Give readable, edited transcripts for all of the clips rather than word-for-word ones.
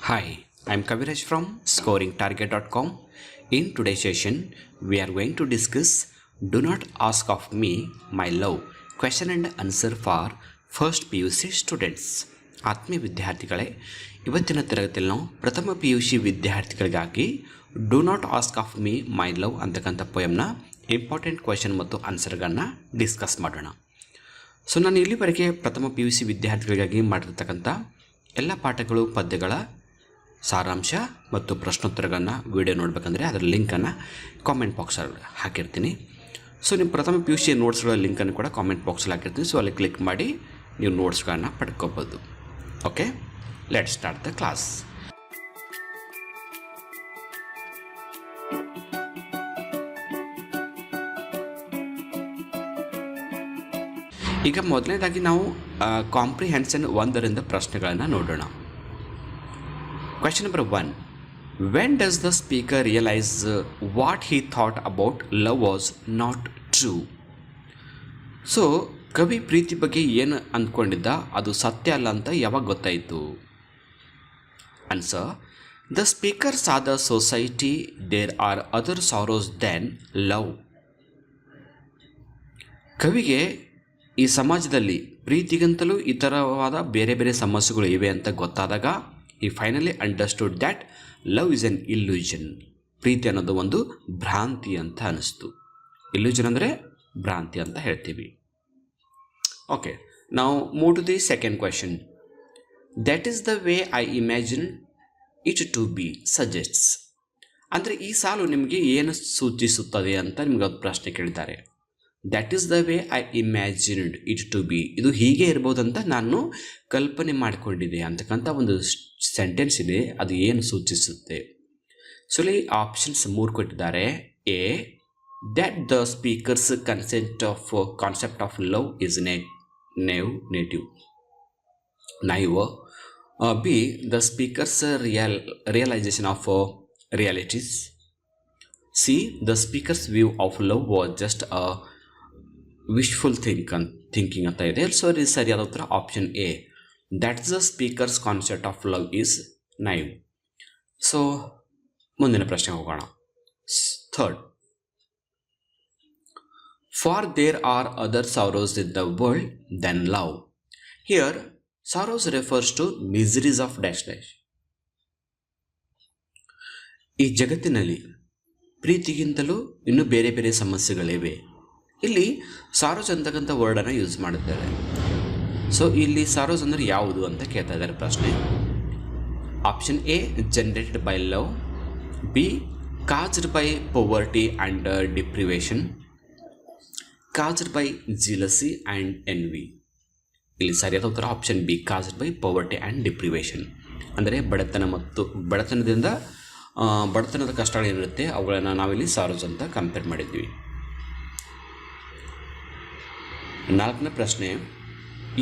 Hi, I'm Kaviraj from scoringtarget.com. In today's session, we are going to discuss Do Not Ask of Me, My Love question and answer for first PUC students. ಆತ್ಮೀಯ ವಿದ್ಯಾರ್ಥಿಗಳೇ, ಇವತ್ತಿನ ತರಗತಿಯಲ್ಲಿ ನಾವು ಪ್ರಥಮ PUC ವಿದ್ಯಾರ್ಥಿಗಳಿಗಾಗಿ do not ask of me my love ಅಂತಕ್ಕಂಥ ಪೊಯಮ್ನ important question ಮತ್ತು ಆನ್ಸರ್ಗಳನ್ನು discuss ಮಾಡೋಣ. ಸೊ ನಾನು ಇಲ್ಲಿವರೆಗೆ ಪ್ರಥಮ PUC ವಿದ್ಯಾರ್ಥಿಗಳಿಗಾಗಿ ಮಾಡಿರ್ತಕ್ಕಂಥ ಎಲ್ಲ ಪಾಠಗಳು ಪದ್ಯಗಳ ಸಾರಾಂಶ ಮತ್ತು ಪ್ರಶ್ನೋತ್ತರಗಳನ್ನು ವಿಡಿಯೋ ನೋಡಬೇಕಂದ್ರೆ ಅದರ ಲಿಂಕನ್ನು ಕಾಮೆಂಟ್ ಬಾಕ್ಸಲ್ಲಿ ಹಾಕಿರ್ತೀನಿ. ಸೊ ನಿಮ್ಮ ಪ್ರಥಮ PUC ನೋಟ್ಸ್ಗಳ ಲಿಂಕನ್ನು ಕೂಡ ಕಾಮೆಂಟ್ ಬಾಕ್ಸಲ್ಲಿ ಹಾಕಿರ್ತೀನಿ. ಸೊ ಅಲ್ಲಿ ಕ್ಲಿಕ್ ಮಾಡಿ ನೀವು ನೋಟ್ಸ್ಗಳನ್ನು ಪಡ್ಕೋಬೋದು. Okay, let's start the class. ಈಗ ಮೊದಲನೇದಾಗಿ ನಾವು ಕಾಂಪ್ರಿಹೆನ್ಷನ್ 1ರಿಂದ ಪ್ರಶ್ನೆಗಳನ್ನು ನೋಡೋಣ. Question number 1. When does the speaker realize what he thought about love was not true? So ಕವಿ ಪ್ರೀತಿ ಬಗ್ಗೆ ಏನು ಅಂದ್ಕೊಂಡಿದ್ದ ಅದು ಸತ್ಯ ಅಲ್ಲ ಅಂತ ಯಾವಾಗ ಗೊತ್ತಾಯಿತು? Answer: the speaker saw the society there are other sorrows then love. ಕವಿಗೆ ಈ ಸಮಾಜದಲ್ಲಿ ಪ್ರೀತಿಗಿಂತಲೂ ಇತರವಾದ ಬೇರೆ ಬೇರೆ ಸಮಸ್ಯೆಗಳು ಇವೆ ಅಂತ ಗೊತ್ತಾದಾಗ he finally understood that love is an illusion. ಪ್ರೀತಿ ಅನ್ನೋದು ಒಂದು ಭ್ರಾಂತಿ ಅಂತ ಅನಿಸ್ತು. ಇಲ್ಯೂಷನ್ ಅಂದರೆ ಭ್ರಾಂತಿ ಅಂತ ಹೇಳ್ತೀವಿ. ಓಕೆ, ನಾವು move to the second question. That is the way I imagine it to be suggests. ಅಂದರೆ ಈ ಸಾಲು ನಿಮಗೆ ಏನು ಸೂಚಿಸುತ್ತದೆ ಅಂತ ನಿಮ್ಗೆ ಅದು ಪ್ರಶ್ನೆ ಕೇಳಿದ್ದಾರೆ. That is the way I imagined it to be, ಇದು ಹೀಗೆ ಇರ್ಬೋದಂತ ನಾನು ಕಲ್ಪನೆ ಮಾಡಿಕೊಂಡಿದ್ದೆ ಅಂತಕ್ಕಂಥ ಒಂದು ಸೆಂಟೆನ್ಸ್ ಇದೆ. ಅದು ಏನು ಸೂಚಿಸುತ್ತೆ? ಸೊ ಇಲ್ಲಿ ಆಪ್ಷನ್ಸ್ 3 ಕೊಟ್ಟಿದ್ದಾರೆ. A, that the speaker's concept of love is native. B, the speaker's realisation of realities. C, the speaker's view of love was just a wishful thinking ಅಂತ ಇದೆ. ಸೊ ಇದು ಸರಿಯಾದ ಉತ್ತರ option A, that's the speaker's concept of love is naive. So ಮುಂದಿನ ಪ್ರಶ್ನೆ ಹೋಗೋಣ. Third, for there are other sorrows in the world then love. Here sorrows refers to miseries of dash dash. ಈ ಜಗತ್ತಿನಲ್ಲಿ ಪ್ರೀತಿಗಿಂತಲೂ ಇನ್ನೂ ಬೇರೆ ಬೇರೆ ಸಮಸ್ಯೆಗಳಿವೆ. ಇಲ್ಲಿ ಸಾರೋಸ್ ಅಂತಕ್ಕಂಥ ವರ್ಡನ್ನು ಯೂಸ್ ಮಾಡಿದ್ದಾರೆ. ಸೊ ಇಲ್ಲಿ ಸಾರೋಸ್ ಅಂದರೆ ಯಾವುದು ಅಂತ ಕೇಳ್ತಾ ಇದ್ದಾರೆ ಪ್ರಶ್ನೆ. Option A, generated by love. B, caused by poverty and deprivation. Caused by jealousy and envy. ಇಲ್ಲಿ ಸರಿಯಾದ ಉತ್ತರ option B, caused by poverty and deprivation. ಅಂದರೆ ಬಡತನ ಮತ್ತು ಬಡತನದಿಂದ ಬಡತನದ ಕಷ್ಟಗಳೇನಿರುತ್ತೆ ಅವುಗಳನ್ನು ನಾವಿಲ್ಲಿ ಸಾರೋಸ್ ಅಂತ ಕಂಪೇರ್ ಮಾಡಿದ್ವಿ. 4ನೇ ಪ್ರಶ್ನೆ.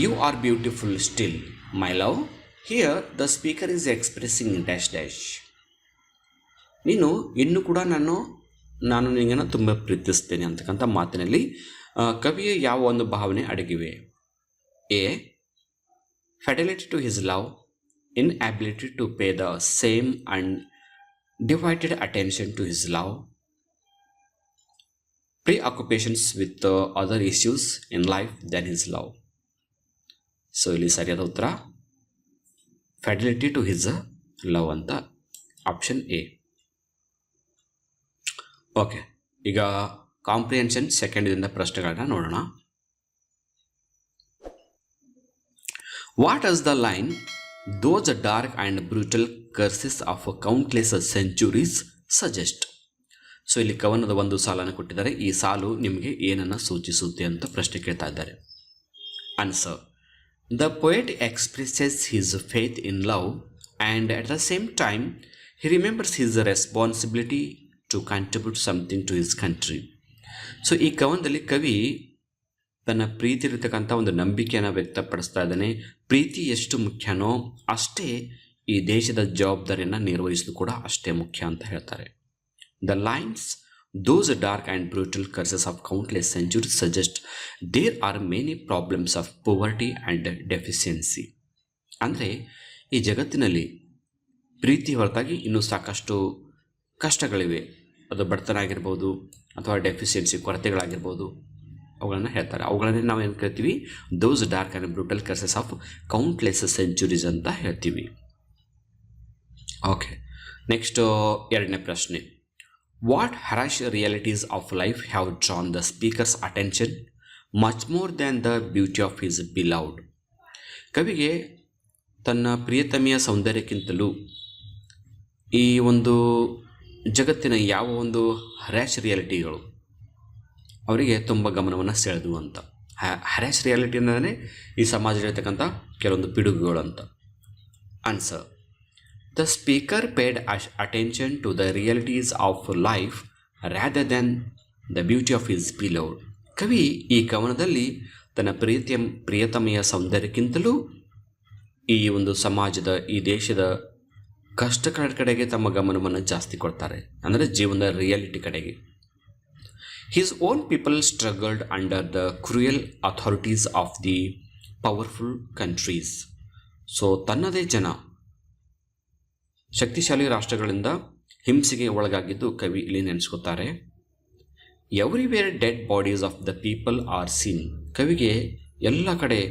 You are beautiful still my love. Here the speaker is expressing dash dash. ನೀನು ಇನ್ನೂ ಕೂಡ ನಾನು ನಿನ್ನನ್ನು ತುಂಬ ಪ್ರೀತಿಸ್ತೇನೆ ಅಂತಕ್ಕಂಥ ಮಾತಿನಲ್ಲಿ ಕವಿಯ ಯಾವ ಒಂದು ಭಾವನೆ ಅಡಗಿವೆ? A, fidelity to his love, inability to pay the same and divided attention to his love, preoccupations with other issues in life than his love. So ಇಲ್ಲಿ ಸರಿಯಾದ ಉತ್ತರ ಫೆಡೆಲಿಟಿ ಟು ಹಿಸ್ ಲವ್ ಅಂತ ಆಪ್ಷನ್ ಎ. ಓಕೆ, ಈಗ comprehension 2ರಿಂದ ಪ್ರಶ್ನೆಗಳನ್ನ ನೋಡೋಣ. What as the line those dark and brutal curses of countless centuries suggest? So ಇಲ್ಲಿ ಕವನದ ಒಂದು ಸಾಲನ್ನು ಕೊಟ್ಟಿದ್ದಾರೆ. ಈ ಸಾಲು ನಿಮಗೆ ಏನನ್ನು ಸೂಚಿಸುತ್ತೆ ಅಂತ ಪ್ರಶ್ನೆ ಕೇಳ್ತಾ ಇದ್ದಾರೆ. Answer: the poet expresses his faith in love and at the same time he remembers his responsibility to contribute something to his country. So ಈ ಕವನದಲ್ಲಿ ಕವಿ ತನ್ನ ಪ್ರೀತಿ ಇರತಕ್ಕಂಥ ಒಂದು ನಂಬಿಕೆಯನ್ನು ವ್ಯಕ್ತಪಡಿಸ್ತಾ ಇದ್ದಾನೆ. ಪ್ರೀತಿ ಎಷ್ಟು ಮುಖ್ಯನೋ ಅಷ್ಟೇ ಈ ದೇಶದ ಜವಾಬ್ದಾರಿಯನ್ನು ನಿರ್ವಹಿಸಲು ಕೂಡ ಅಷ್ಟೇ ಮುಖ್ಯ ಅಂತ ಹೇಳ್ತಾರೆ. The lines, those dark and brutal curses of countless centuries suggest there are many problems of poverty and deficiency. ಅಂದರೆ ಈ ಜಗತ್ತಿನಲ್ಲಿ ಪ್ರೀತಿ ಹೊರತಾಗಿ ಇನ್ನೂ ಸಾಕಷ್ಟು ಕಷ್ಟಗಳಿವೆ. ಅದು ಬಡತನ ಆಗಿರ್ಬೋದು ಅಥವಾ ಡೆಫಿಷಿಯನ್ಸಿ ಕೊರತೆಗಳಾಗಿರ್ಬೋದು, ಅವುಗಳನ್ನು ಹೇಳ್ತಾರೆ. ಅವುಗಳನ್ನೇ ನಾವು ಏನು ಕರಿತೀವಿ, those dark and brutal curses of countless centuries ಅಂತ ಹೇಳ್ತೀವಿ. ಓಕೆ, ನೆಕ್ಸ್ಟ್ ಎರಡನೇ ಪ್ರಶ್ನೆ. What has realities of life have drawn the speaker's attention much more than the beauty of his beloved. ಕವಿಗೆ ತನ್ನ ಪ್ರಿಯತಮೆಯ ಸೌಂದರ್ಯಕ್ಕಿಂತಲೂ ಈ ಒಂದು ಜಗತ್ತಿನ ಯಾವ ಒಂದು ಹ್ಯಾಶ್ ರಿಯಾಲಿಟಿಗಳು ಅವರಿಗೆ ತುಂಬ ಗಮನವನ್ನು ಸೆಳೆದು ಅಂತ. ಹ್ಯಾಶ್ ರಿಯಾಲಿಟಿ ಅಂದರೆ ಈ ಸಮಾಜದಲ್ಲಿರ್ತಕ್ಕಂಥ ಕೆಲವೊಂದು ಪಿಡುಗುಗಳು ಅಂತ. Answer: the speaker paid attention to the realities of life rather than the beauty of his beloved. ಕವಿ ಈ ಕವನದಲ್ಲಿ ತನ್ನ ಪ್ರಿಯತಮೆಯ ಸೌಂದರ್ಯಕ್ಕಿಂತಲೂ ಈ ಒಂದು ಸಮಾಜದ, ಈ ದೇಶದ ಕಷ್ಟಗಳ ಕಡೆಗೆ ತಮ್ಮ ಗಮನವನ್ನು ಜಾಸ್ತಿ ಕೊಡ್ತಾರೆ, ಅಂದರೆ ಜೀವನದ ರಿಯಾಲಿಟಿ ಕಡೆಗೆ. His own people struggled under the cruel authorities of the powerful countries. So ತನ್ನದೇ ಜನ ಶಕ್ತಿಶಾಲಿ ರಾಷ್ಟ್ರಗಳಿಂದ ಹಿಂಸೆಗೆ ಒಳಗಾಗಿದ್ದು ಕವಿ ಇಲ್ಲಿ ನೆನೆಸ್ಕೊತಾರೆ. Everywhere dead bodies of the people are seen. ಕವಿಗೆ ಎಲ್ಲ ಕಡೆ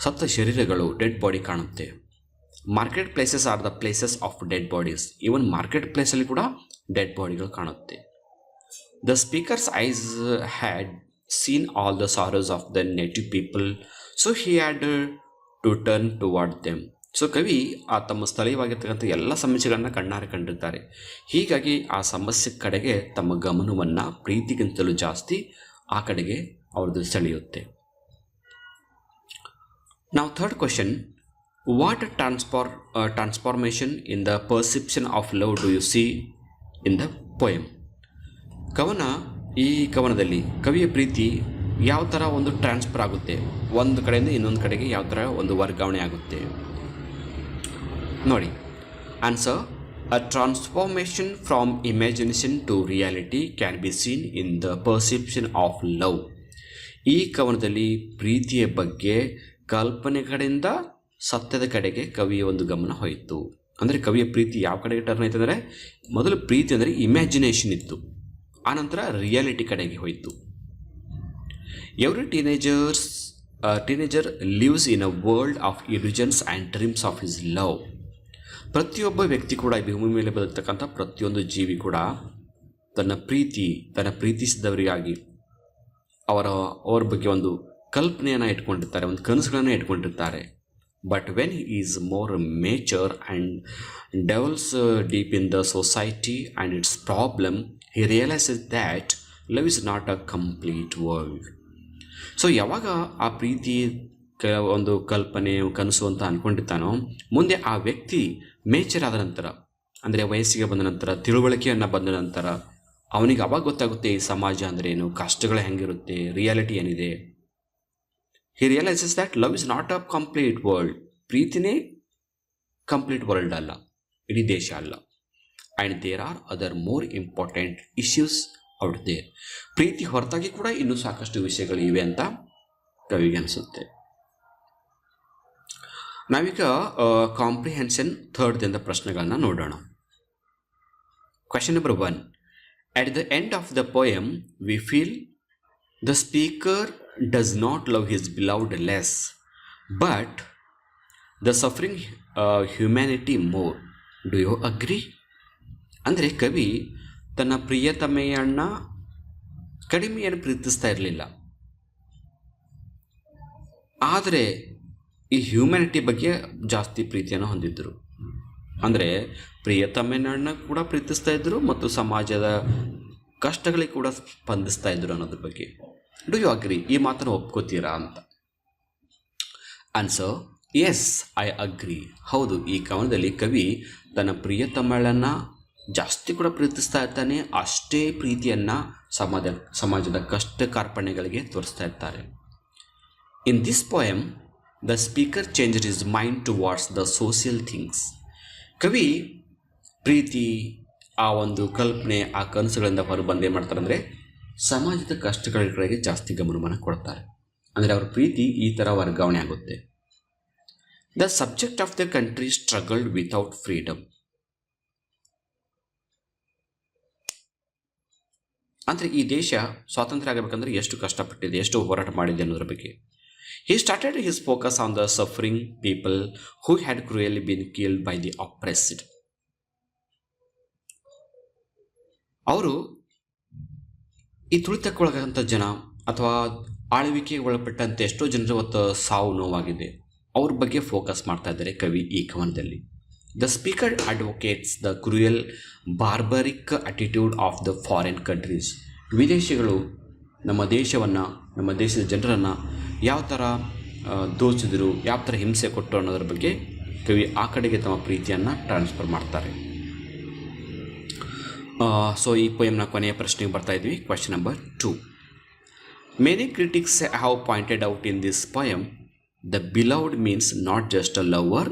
ಸತ್ತ ಶರೀರಗಳು, ಡೆಡ್ ಬಾಡಿ ಕಾಣುತ್ತೆ. Market places are the places of dead bodies. Even market ಪ್ಲೇಸಲ್ಲಿ ಕೂಡ ಡೆಡ್ ಬಾಡಿಗಳು ಕಾಣುತ್ತೆ. The speaker's eyes had seen all the sorrows of the native people, so he had to turn toward them. So ಕವಿ ಆ ತಮ್ಮ ಸ್ಥಳೀಯವಾಗಿರ್ತಕ್ಕಂಥ ಎಲ್ಲ ಸಮಸ್ಯೆಗಳನ್ನು ಕಣ್ಣಾರೆ ಕಂಡಿರ್ತಾರೆ. ಹೀಗಾಗಿ ಆ ಸಮಸ್ಯೆ ಕಡೆಗೆ ತಮ್ಮ ಗಮನವನ್ನು ಪ್ರೀತಿಗಿಂತಲೂ ಜಾಸ್ತಿ ಆ ಕಡೆಗೆ ಅವ್ರದ್ದು ಸೆಳೆಯುತ್ತೆ. ನಾವು third question. What transformation in the perception of love do U C in the poem. ಈ ಕವನದಲ್ಲಿ ಕವಿಯ ಪ್ರೀತಿ ಯಾವ ಥರ ಒಂದು ಟ್ರಾನ್ಸ್ಫರ್ ಆಗುತ್ತೆ, ಒಂದು ಕಡೆಯಿಂದ ಇನ್ನೊಂದು ಕಡೆಗೆ ಯಾವ ಥರ ಒಂದು ವರ್ಗಾವಣೆ ಆಗುತ್ತೆ ನೋಡಿ. Answer: a transformation from imagination to reality can be seen in the perception of love. ಈ ಕವನದಲ್ಲಿ ಪ್ರೀತಿಯ ಬಗ್ಗೆ ಕಲ್ಪನೆ ಕಡೆಯಿಂದ ಸತ್ಯದ ಕಡೆಗೆ ಕವಿಯ ಒಂದು ಗಮನ ಹೋಯಿತು. ಅಂದರೆ ಕವಿಯ ಪ್ರೀತಿ ಯಾವ ಕಡೆಗೆ ಟರ್ನ್ ಆಯಿತು ಅಂದರೆ, ಮೊದಲು ಪ್ರೀತಿ ಅಂದರೆ ಇಮ್ಯಾಜಿನೇಷನ್ ಇತ್ತು, ಆನಂತರ ರಿಯಾಲಿಟಿ ಕಡೆಗೆ ಹೋಯಿತು. Every teenager lives in a world of illusions and dreams of his love. ಪ್ರತಿಯೊಬ್ಬ ವ್ಯಕ್ತಿ ಕೂಡ, ಭೂಮಿ ಮೇಲೆ ಬದುಕ್ತಕ್ಕಂಥ ಪ್ರತಿಯೊಂದು ಜೀವಿ ಕೂಡ ತನ್ನ ಪ್ರೀತಿಸಿದವರಿಗಾಗಿ ಅವರ ಬಗ್ಗೆ ಒಂದು ಕಲ್ಪನೆಯನ್ನು ಇಟ್ಕೊಂಡಿರ್ತಾರೆ, ಒಂದು ಕನಸುಗಳನ್ನು ಇಟ್ಕೊಂಡಿರ್ತಾರೆ. But when he is more mature and delves deep in the society and its problem, he realises that love is not a complete world. So ಯಾವಾಗ ಆ ಪ್ರೀತಿ ಒಂದು ಕಲ್ಪನೆ, ಕನಸು ಅಂತ ಅಂದ್ಕೊಂಡಿರ್ತಾನೋ, ಮುಂದೆ ಆ ವ್ಯಕ್ತಿ ಮೇಚರ್ ಆದ ನಂತರ, ಅಂದರೆ ವಯಸ್ಸಿಗೆ ಬಂದ ನಂತರ, ತಿಳುವಳಿಕೆಯನ್ನು ಬಂದ ನಂತರ ಅವನಿಗೆ ಅವಾಗ ಗೊತ್ತಾಗುತ್ತೆ ಈ ಸಮಾಜ ಅಂದ್ರೇನು, ಕಷ್ಟಗಳು ಹೆಂಗಿರುತ್ತೆ, ರಿಯಾಲಿಟಿ ಏನಿದೆ. He realises that love is not a complete world. ಪ್ರೀತಿನೇ ಕಂಪ್ಲೀಟ್ ವರ್ಲ್ಡ್ ಅಲ್ಲ, ಇಡೀ ದೇಶ ಅಲ್ಲ. And there are other more important issues out there. ಪ್ರೀತಿ ಹೊರತಾಗಿ ಕೂಡ ಇನ್ನೂ ಸಾಕಷ್ಟು ವಿಷಯಗಳು ಇವೆ ಅಂತ ಕವಿಗೆ ಅನಿಸುತ್ತೆ. ನಾವೀಗ ಕಾಂಪ್ರಿಹೆನ್ಷನ್ ಥರ್ಡ್ದಿಂದ ಪ್ರಶ್ನೆಗಳನ್ನ ನೋಡೋಣ. Question number 1. At the end of the poem, we feel the speaker does not love his beloved less, but the suffering humanity more. Do you agree? ಅಂದರೆ ಕವಿ ತನ್ನ ಪ್ರಿಯತಮೆಯನ್ನ ಕಡಿಮೆಯನ್ನು ಪ್ರೀತಿಸ್ತಾ ಇರಲಿಲ್ಲ, ಆದರೆ ಈ ಹ್ಯೂಮ್ಯಾನಿಟಿ ಬಗ್ಗೆ ಜಾಸ್ತಿ ಪ್ರೀತಿಯನ್ನು ಹೊಂದಿದ್ದರು. ಅಂದರೆ ಪ್ರಿಯತಮೆಯನ್ನ ಕೂಡ ಪ್ರೀತಿಸ್ತಾ ಇದ್ದರು ಮತ್ತು ಸಮಾಜದ ಕಷ್ಟಗಳಿಗೆ ಕೂಡ ಸ್ಪಂದಿಸ್ತಾ ಇದ್ದರು ಅನ್ನೋದ್ರ ಬಗ್ಗೆ. Do you agree? ಈ ಮಾತನ್ನು ಒಪ್ಕೋತೀರಾ ಅಂತ. Answer: yes, I agree. ಹೌದು, ಈ ಕವನದಲ್ಲಿ ಕವಿ ತನ್ನ ಪ್ರಿಯತಮೆಯನ್ನು ಜಾಸ್ತಿ ಕೂಡ ಪ್ರೀತಿಸ್ತಾ ಇರ್ತಾನೆ, ಅಷ್ಟೇ ಪ್ರೀತಿಯನ್ನು ಸಮಾಜದ ಕಷ್ಟ ಕಾರ್ಪಣ್ಯಗಳಿಗೆ ತೋರಿಸ್ತಾ ಇರ್ತಾರೆ. In this poem the speaker change his mind towards the social things. ಕವಿ ಪ್ರೀತಿ, ಆ ಒಂದು ಕಲ್ಪನೆ, ಆ ಕನಸುಗಳಿಂದ ಹೊರ ಬಂದು ಏನು ಮಾಡ್ತಾರೆ ಅಂದರೆ ಸಮಾಜದ ಕಷ್ಟಗಳ ಕಡೆಗೆ ಜಾಸ್ತಿ ಗಮನವನ್ನು ಕೊಡ್ತಾರೆ. ಅಂದರೆ ಅವ್ರ ಪ್ರೀತಿ ಈ ಥರ ವರ್ಗಾವಣೆ ಆಗುತ್ತೆ. The subject of the country struggled without freedom. ಅಂದರೆ ಈ ದೇಶ ಸ್ವಾತಂತ್ರ್ಯ ಆಗಬೇಕಂದ್ರೆ ಎಷ್ಟು ಕಷ್ಟಪಟ್ಟಿದೆ, ಎಷ್ಟು ಹೋರಾಟ ಮಾಡಿದೆ ಅನ್ನೋದ್ರ ಬಗ್ಗೆ. He started his focus on the suffering people who had cruelly been killed by the oppressed. ಅವರು ಈ ತುಳಿತಕ್ಕೊಳಗಂಥ ಜನ ಅಥವಾ ಆಳ್ವಿಕೆಗೆ ಒಳಪಟ್ಟಂತೆ ಎಷ್ಟೋ ಜನರು ಇವತ್ತು ಸಾವು ನೋವಾಗಿದೆ, ಅವ್ರ ಬಗ್ಗೆ ಫೋಕಸ್ ಮಾಡ್ತಾ ಇದ್ದಾರೆ ಕವಿ ಈ ಕವನದಲ್ಲಿ. The speaker advocates the cruel barbaric attitude of the foreign countries. ವಿದೇಶಿಗಳು ನಮ್ಮ ದೇಶವನ್ನು, ನಮ್ಮ ದೇಶದ ಜನರನ್ನು ಯಾವ ಥರ ದೋಚಿದ್ರು, ಯಾವ ಥರ ಹಿಂಸೆ ಕೊಟ್ಟರು ಅನ್ನೋದ್ರ ಬಗ್ಗೆ ಕವಿ ಆ ಕಡೆಗೆ ತಮ್ಮ ಪ್ರೀತಿಯನ್ನು ಟ್ರಾನ್ಸ್ಫರ್ ಮಾಡ್ತಾರೆ. ಸೊ ಈ ಪೊಯಮ್ನ ಕೊನೆಯ ಪ್ರಶ್ನೆಗೆ ಬರ್ತಾ ಇದ್ವಿ. Question number 2. Many critics have pointed out in this poem the beloved means not just a lover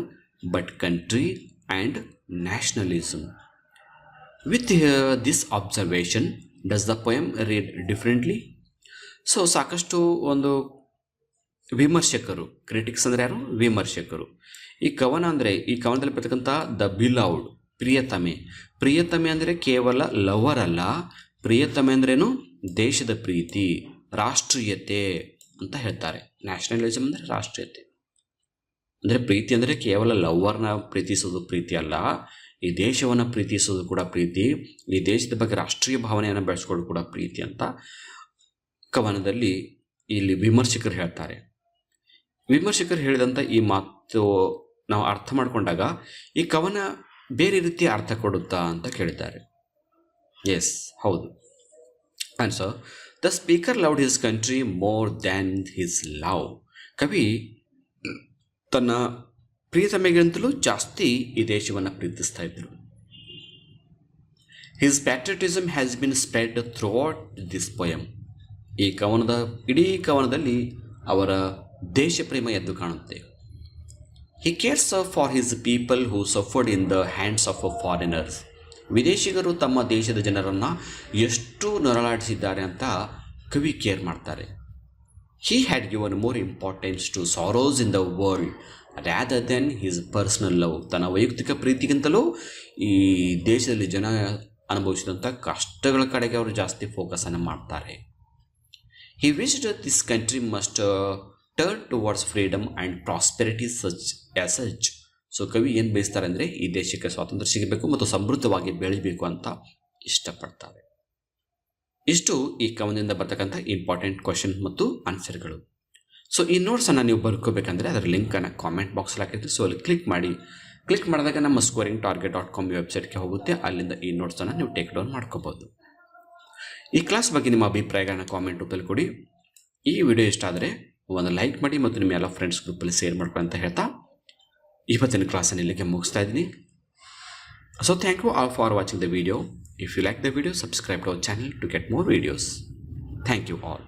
but country and nationalism. With this observation does the poem read differently? So ಸಾಕಷ್ಟು ಒಂದು ವಿಮರ್ಶಕರು, critics ಅಂದರೆ ಯಾರು? ವಿಮರ್ಶಕರು. ಈ ಕವನ ಅಂದರೆ, ಈ ಕವನದಲ್ಲಿ ಬರ್ತಕ್ಕಂಥ ದ ಬಿಲವ್ಡ್, ಪ್ರಿಯತಮೆ. ಪ್ರಿಯತಮೆ ಅಂದರೆ ಕೇವಲ ಲವರ್ ಅಲ್ಲ, ಪ್ರಿಯತಮೆ ಅಂದ್ರೇನು? ದೇಶದ ಪ್ರೀತಿ, ರಾಷ್ಟ್ರೀಯತೆ ಅಂತ ಹೇಳ್ತಾರೆ. ನ್ಯಾಷನಲಿಸಮ್ ಅಂದರೆ ರಾಷ್ಟ್ರೀಯತೆ. ಅಂದರೆ ಪ್ರೀತಿ ಅಂದರೆ ಕೇವಲ ಲವ್ವರ್ನ ಪ್ರೀತಿಸೋದು ಪ್ರೀತಿ ಅಲ್ಲ, ಈ ದೇಶವನ್ನು ಪ್ರೀತಿಸೋದು ಕೂಡ ಪ್ರೀತಿ, ಈ ದೇಶದ ಬಗ್ಗೆ ರಾಷ್ಟ್ರೀಯ ಭಾವನೆಯನ್ನು ಬೆಳೆಸ್ಕೊಳ್ಳೋದು ಕೂಡ ಪ್ರೀತಿ ಅಂತ ಕವನದಲ್ಲಿ ಇಲ್ಲಿ ವಿಮರ್ಶಕರು ಹೇಳ್ತಾರೆ. ವಿಮರ್ಶಕರು ಹೇಳಿದಂಥ ಈ ಮಾತು ನಾವು ಅರ್ಥ ಮಾಡಿಕೊಂಡಾಗ ಈ ಕವನ ಬೇರೆ ರೀತಿ ಅರ್ಥ ಕೊಡುತ್ತಾ ಅಂತ ಕೇಳಿದ್ದಾರೆ. ಎಸ್, ಹೌದು. Answer: the speaker loved his country more than his love. ಕವಿ ತನ್ನ ಪ್ರಿಯತಮೆಗಿಂತಲೂ ಜಾಸ್ತಿ ಈ ದೇಶವನ್ನು ಪ್ರೀತಿಸ್ತಾ ಇದ್ದರು. His patriotism has been spread throughout this poem. ಈ ಕವನದ ಇಡೀ ಕವನದಲ್ಲಿ ಅವರ ದೇಶ ಪ್ರೇಮ ಎದ್ದು ಕಾಣುತ್ತೆ. He cares for his people who suffered in the hands of foreigners. ವಿದೇಶಿಗರು ತಮ್ಮ ದೇಶದ ಜನರನ್ನು ಎಷ್ಟು ನರಳಾಡಿಸಿದ್ದಾರೆ ಅಂತ ಕವಿ ಕೇರ್ ಮಾಡ್ತಾರೆ. He had given more importance to sorrows in the world rather than his personal love. ತನ್ನ ವೈಯಕ್ತಿಕ ಪ್ರೀತಿಗಿಂತಲೂ ಈ ದೇಶದಲ್ಲಿ ಜನ ಅನುಭವಿಸಿದಂಥ ಕಷ್ಟಗಳ ಕಡೆಗೆ ಅವರು ಜಾಸ್ತಿ ಫೋಕಸನ್ನು ಮಾಡ್ತಾರೆ. He wished that this country must turn towards freedom and prosperity as such. So ಕವಿ ಏನು ಬಯಸ್ತಾರೆ ಅಂದರೆ ಈ ದೇಶಕ್ಕೆ ಸ್ವಾತಂತ್ರ್ಯ ಸಿಗಬೇಕು ಮತ್ತು ಸಮೃದ್ಧವಾಗಿ ಬೆಳಿಬೇಕು ಅಂತ ಇಷ್ಟಪಡ್ತಾರೆ. ಇಷ್ಟು ಈ ಕವನದಿಂದ ಬರ್ತಕ್ಕಂಥ ಇಂಪಾರ್ಟೆಂಟ್ ಕ್ವಶನ್ ಮತ್ತು ಆನ್ಸರ್ಗಳು. ಸೊ ಈ ನೋಟ್ಸನ್ನು ನೀವು ಬರ್ಕೋಬೇಕಂದ್ರೆ ಅದರ ಲಿಂಕನ್ನು ಕಾಮೆಂಟ್ ಬಾಕ್ಸಲ್ಲಿ ಹಾಕಿರ್ತೀವಿ. ಸೊ ಅಲ್ಲಿ ಕ್ಲಿಕ್ ಮಾಡಿದಾಗ ನಮ್ಮ scoringtarget.com ವೆಬ್ಸೈಟ್ಗೆ ಹೋಗುತ್ತೆ. ಅಲ್ಲಿಂದ ಈ ನೋಟ್ಸನ್ನು ನೀವು ಟೇಕ್ ಡೌನ್ ಮಾಡ್ಕೋಬೋದು. ಈ ಕ್ಲಾಸ್ ಬಗ್ಗೆ ನಿಮ್ಮ ಅಭಿಪ್ರಾಯಗಳನ್ನ ಕಾಮೆಂಟ್ ರೂಪದಲ್ಲಿ ಕೊಡಿ. ಈ ವಿಡಿಯೋ ಇಷ್ಟ ಆದರೆ ಒಂದು ಲೈಕ್ ಮಾಡಿ ಮತ್ತು ನಿಮ್ಮ ಎಲ್ಲ ಫ್ರೆಂಡ್ಸ್ ಗ್ರೂಪಲ್ಲಿ ಶೇರ್ ಮಾಡ್ಕೊಳ್ಳಿ ಅಂತ ಹೇಳ್ತಾ ಇವತ್ತಿನ ಕ್ಲಾಸನ್ನು ಇಲ್ಲಿಗೆ ಮುಗಿಸ್ತಾ ಇದ್ದೀನಿ. So thank you all for watching the video. If you like the video, subscribe to our channel to get more videos. Thank you all.